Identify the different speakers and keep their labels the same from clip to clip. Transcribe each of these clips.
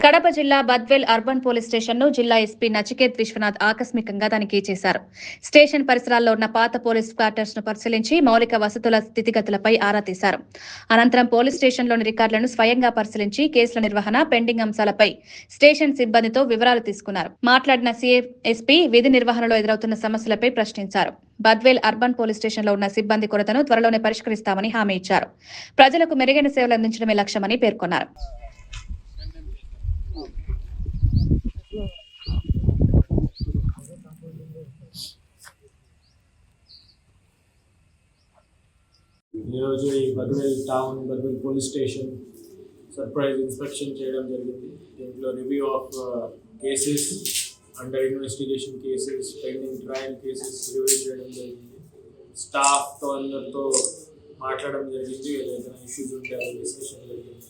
Speaker 1: కడప జిల్లా Badvel urban police station ను జిల్లా ఎస్పీ నచికేత్ విశ్వనాథ్ ఆకస్మికంగా తనిఖీ చేశారు. స్టేషన్ పరిసరాల్లో ఉన్న పాత పోలీస్ క్వార్టర్స్ ను పరిశీలించి మౌలిక వసతుల స్థితిగతులపై ఆరా తీశారు. అనంతరం పోలీస్ స్టేషన్లోని రికార్డులను స్వయంగా పరిశీలించి కేసుల నిర్వహణ, పెండింగ్ అంశాలపై స్టేషన్ సిబ్బందితో వివరాలు తీసుకున్నారు. మాట్లాడిన ఎస్పీ విధి నిర్వహణలో ఎదురవుతున్న సమస్యలపై ప్రశ్నించారు. బద్వేల్ అర్బన్ పోలీస్ స్టేషన్లో ఉన్న సిబ్బంది కొరతను త్వరలోనే పరిష్కరిస్తామని హామీ ఇచ్చారు. ప్రజలకు మెరుగైన సేవలు అందించడమే లక్ష్యమని పేర్కొన్నారు.
Speaker 2: ఈరోజు ఈ Badvel town Badvel police station surprise inspection చేయడం జరిగింది. దీంట్లో review of cases, under investigation cases, pending trial cases review చేయడం జరిగింది. స్టాఫ్తో అందరితో మాట్లాడడం జరిగింది. ఏదైనా ఇష్యూస్ ఉంటే అది డిస్కషన్ జరిగింది.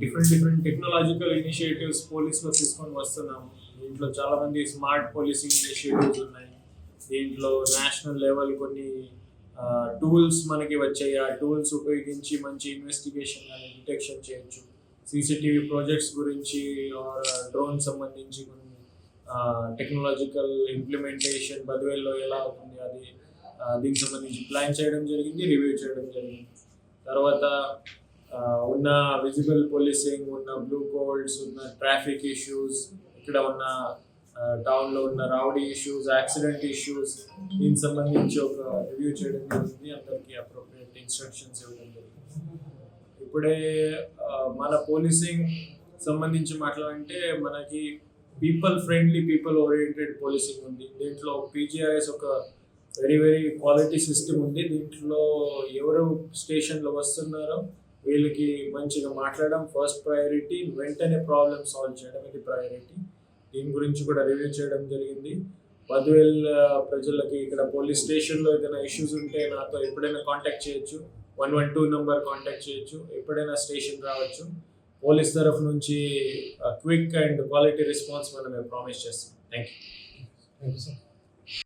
Speaker 2: డిఫరెంట్ టెక్నాలజికల్ ఇనిషియేటివ్స్ పోలీస్లో తీసుకొని వస్తున్నాము. దీంట్లో చాలామంది స్మార్ట్ పోలీసింగ్ ఇనిషియేటివ్స్ ఉన్నాయి. దీంట్లో నేషనల్ లెవెల్ కొన్ని టూల్స్ మనకి వచ్చాయి. ఆ టూల్స్ ఉపయోగించి మంచి ఇన్వెస్టిగేషన్ కానీ డిటెక్షన్ చేయొచ్చు. సీసీటీవీ ప్రాజెక్ట్స్ గురించి డ్రోన్ సంబంధించి కొన్ని టెక్నాలజికల్ ఇంప్లిమెంటేషన్ బద్వేల్లో ఎలా అవుతుంది అది దీనికి సంబంధించి ప్లాన్ చేయడం జరిగింది, రివ్యూ చేయడం జరిగింది. తర్వాత ఉన్న విజిబుల్ పోలీసింగ్, ఉన్న బ్లూ కోడ్స్, ఉన్న ట్రాఫిక్ ఇష్యూస్, ఇక్కడ ఉన్న టౌన్లో ఉన్న రౌడీ ఇష్యూస్, యాక్సిడెంట్ ఇష్యూస్, దీనికి సంబంధించి ఒక రివ్యూ చేయడం జరిగింది. అందరికీ అప్రోప్రియేట్ ఇన్స్ట్రక్షన్స్ ఇవ్వడం జరిగింది. ఇప్పుడే మన పోలీసింగ్ సంబంధించి మాట్లాడంటే మనకి people friendly, people oriented policing ఉంది. దీంట్లో పీజీఆర్ఎస్ ఒక వెరీ క్వాలిటీ సిస్టమ్ ఉంది. దీంట్లో ఎవరు స్టేషన్లో వస్తున్నారో వీళ్ళకి మంచిగా మాట్లాడడం ఫస్ట్ ప్రయారిటీ, వెంటనే ప్రాబ్లమ్ సాల్వ్ చేయడం ఇది ప్రయారిటీ. దీని గురించి కూడా రివ్యూ చేయడం జరిగింది. బద్వేల్ ప్రజలకి ఇక్కడ పోలీస్ స్టేషన్లో ఏదైనా ఇష్యూస్ ఉంటే నాతో ఎప్పుడైనా కాంటాక్ట్ చేయొచ్చు. 112 నెంబర్ కాంటాక్ట్ చేయొచ్చు. ఎప్పుడైనా స్టేషన్ రావచ్చు. పోలీస్ తరఫు నుంచి క్విక్ అండ్ క్వాలిటీ రెస్పాన్స్ మనం ప్రామిస్ చేస్తాం. Thank you.